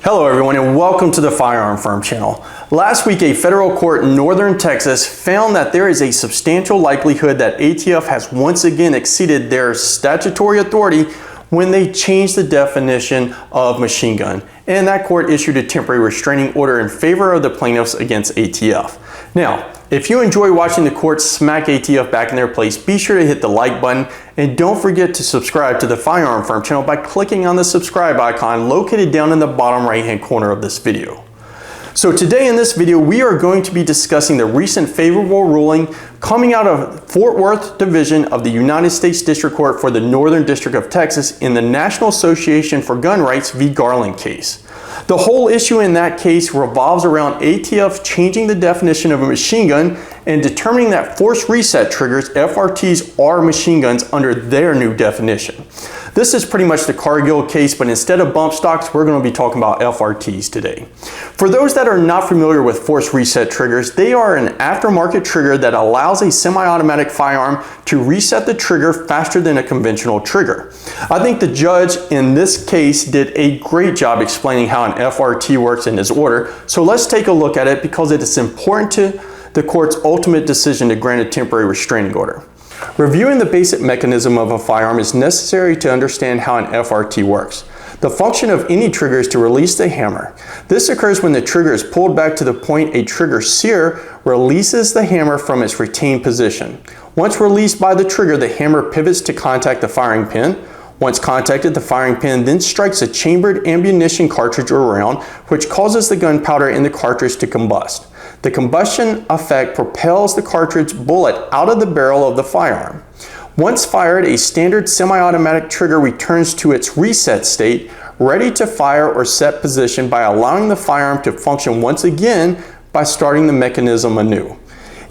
Hello everyone and welcome to the Firearm Firm channel. Last week a federal court in northern Texas found that there is a substantial likelihood that ATF has once again exceeded their statutory authority when they changed the definition of machine gun. And that court issued a temporary restraining order in favor of the plaintiffs against ATF. Now, if you enjoy watching the court smack ATF back in their place, be sure to hit the like button and don't forget to subscribe to the Firearm Firm channel by clicking on the subscribe icon located down in the bottom right hand corner of this video. So today in this video, we are going to be discussing the recent favorable ruling coming out of Fort Worth Division of the United States District Court for the Northern District of Texas in the National Association for Gun Rights v. Garland case. The whole issue in that case revolves around ATF changing the definition of a machine gun and determining that force reset triggers, FRTs, are machine guns under their new definition. This is pretty much the Cargill case, but instead of bump stocks, we're going to be talking about FRTs today. For those that are not familiar with force reset triggers, they are an aftermarket trigger that allows a semi-automatic firearm to reset the trigger faster than a conventional trigger. I think the judge in this case did a great job explaining how an FRT works in his order, so let's take a look at it because it is important to the court's ultimate decision to grant a temporary restraining order. Reviewing the basic mechanism of a firearm is necessary to understand how an FRT works. The function of any trigger is to release the hammer. This occurs when the trigger is pulled back to the point a trigger sear releases the hammer from its retained position. Once released by the trigger, the hammer pivots to contact the firing pin. Once contacted, the firing pin then strikes a chambered ammunition cartridge or round, which causes the gunpowder in the cartridge to combust. The combustion effect propels the cartridge bullet out of the barrel of the firearm. Once fired, a standard semi-automatic trigger returns to its reset state, ready to fire or set position by allowing the firearm to function once again by starting the mechanism anew.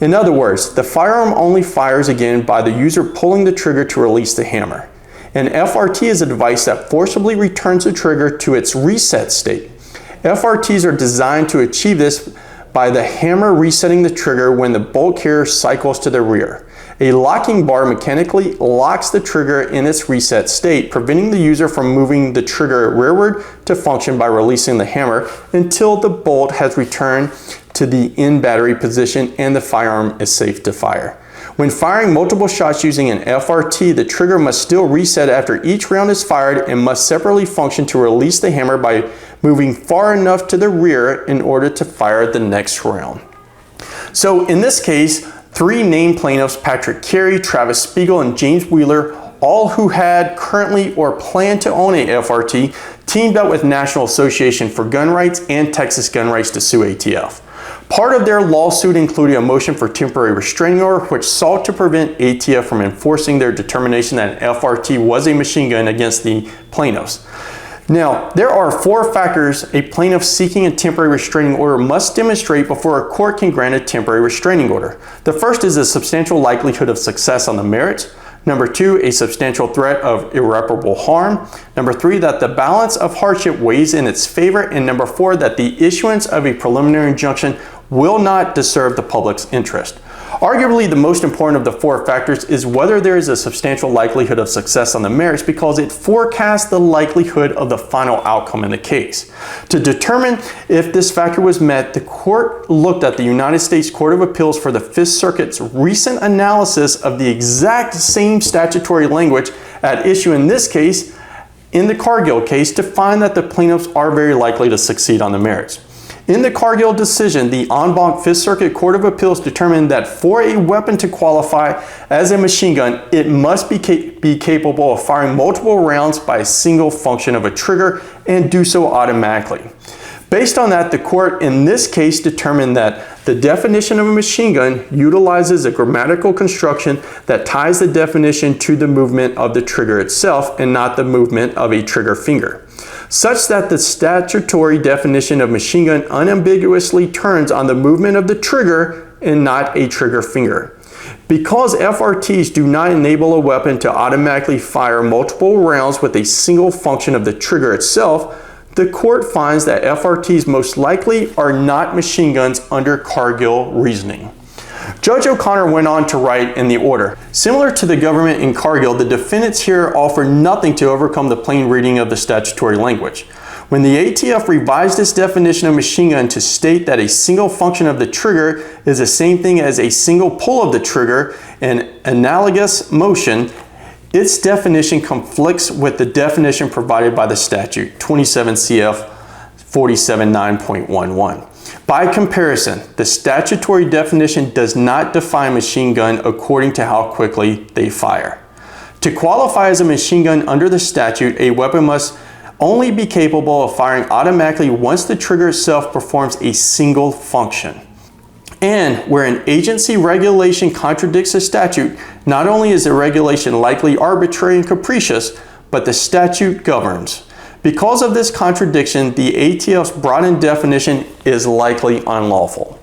In other words, the firearm only fires again by the user pulling the trigger to release the hammer. An FRT is a device that forcibly returns the trigger to its reset state. FRTs are designed to achieve this by the hammer resetting the trigger when the bolt carrier cycles to the rear. A locking bar mechanically locks the trigger in its reset state, preventing the user from moving the trigger rearward to function by releasing the hammer until the bolt has returned to the in battery position and the firearm is safe to fire. When firing multiple shots using an FRT, the trigger must still reset after each round is fired and must separately function to release the hammer by moving far enough to the rear in order to fire the next round. So in this case, three named plaintiffs, Patrick Carey, Travis Spiegel, and James Wheeler, all who had currently or planned to own a FRT, teamed up with National Association for Gun Rights and Texas Gun Rights to sue ATF. Part of their lawsuit included a motion for temporary restraining order, which sought to prevent ATF from enforcing their determination that an FRT was a machine gun against the plaintiffs. Now, there are four factors a plaintiff seeking a temporary restraining order must demonstrate before a court can grant a temporary restraining order. The first is a substantial likelihood of success on the merits. Number two, a substantial threat of irreparable harm. Number three, that the balance of hardship weighs in its favor. And number four, that the issuance of a preliminary injunction will not disturb the public's interest. Arguably, the most important of the four factors is whether there is a substantial likelihood of success on the merits because it forecasts the likelihood of the final outcome in the case. To determine if this factor was met, the court looked at the United States Court of Appeals for the Fifth Circuit's recent analysis of the exact same statutory language at issue in this case, in the Cargill case, to find that the plaintiffs are very likely to succeed on the merits. In the Cargill decision, the en banc Fifth Circuit Court of Appeals determined that for a weapon to qualify as a machine gun, it must be capable of firing multiple rounds by a single function of a trigger and do so automatically. Based on that, the court in this case determined that the definition of a machine gun utilizes a grammatical construction that ties the definition to the movement of the trigger itself and not the movement of a trigger finger, such that the statutory definition of machine gun unambiguously turns on the movement of the trigger and not a trigger finger. Because FRTs do not enable a weapon to automatically fire multiple rounds with a single function of the trigger itself, the court finds that FRTs most likely are not machine guns under Cargill reasoning. Judge O'Connor went on to write in the order, similar to the government in Cargill, the defendants here offer nothing to overcome the plain reading of the statutory language. When the ATF revised its definition of machine gun to state that a single function of the trigger is the same thing as a single pull of the trigger in analogous motion, its definition conflicts with the definition provided by the statute, 27 CF 47.9.11. By comparison, the statutory definition does not define machine gun according to how quickly they fire. To qualify as a machine gun under the statute, a weapon must only be capable of firing automatically once the trigger itself performs a single function. And where an agency regulation contradicts a statute, not only is the regulation likely arbitrary and capricious, but the statute governs. Because of this contradiction, the ATF's broadened definition is likely unlawful.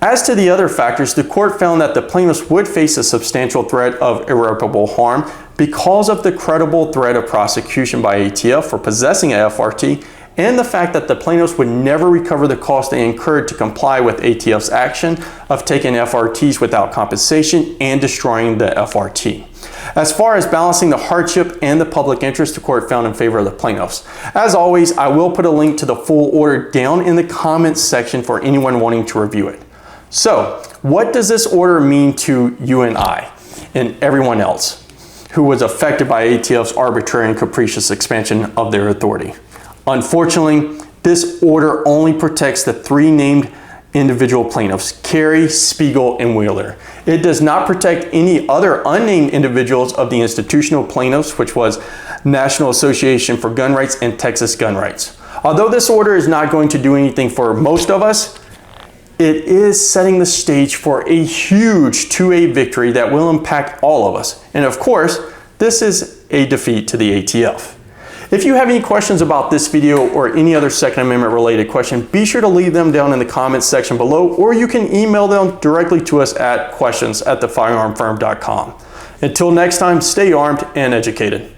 As to the other factors, the court found that the plaintiffs would face a substantial threat of irreparable harm because of the credible threat of prosecution by ATF for possessing an FRT and the fact that the plaintiffs would never recover the cost they incurred to comply with ATF's action of taking FRTs without compensation and destroying the FRT. As far as balancing the hardship and the public interest, the court found in favor of the plaintiffs. As always, I will put a link to the full order down in the comments section for anyone wanting to review it. So, what does this order mean to you and I and everyone else who was affected by ATF's arbitrary and capricious expansion of their authority? Unfortunately, this order only protects the three named individual plaintiffs, Carey, Spiegel, and Wheeler. It does not protect any other unnamed individuals of the institutional plaintiffs, which was National Association for Gun Rights and Texas Gun Rights. Although this order is not going to do anything for most of us, it is setting the stage for a huge 2A victory that will impact all of us. And of course, this is a defeat to the ATF. If you have any questions about this video or any other Second Amendment related question, be sure to leave them down in the comments section below, or you can email them directly to us at questions@thefirearmfirm.com. Until next time, stay armed and educated.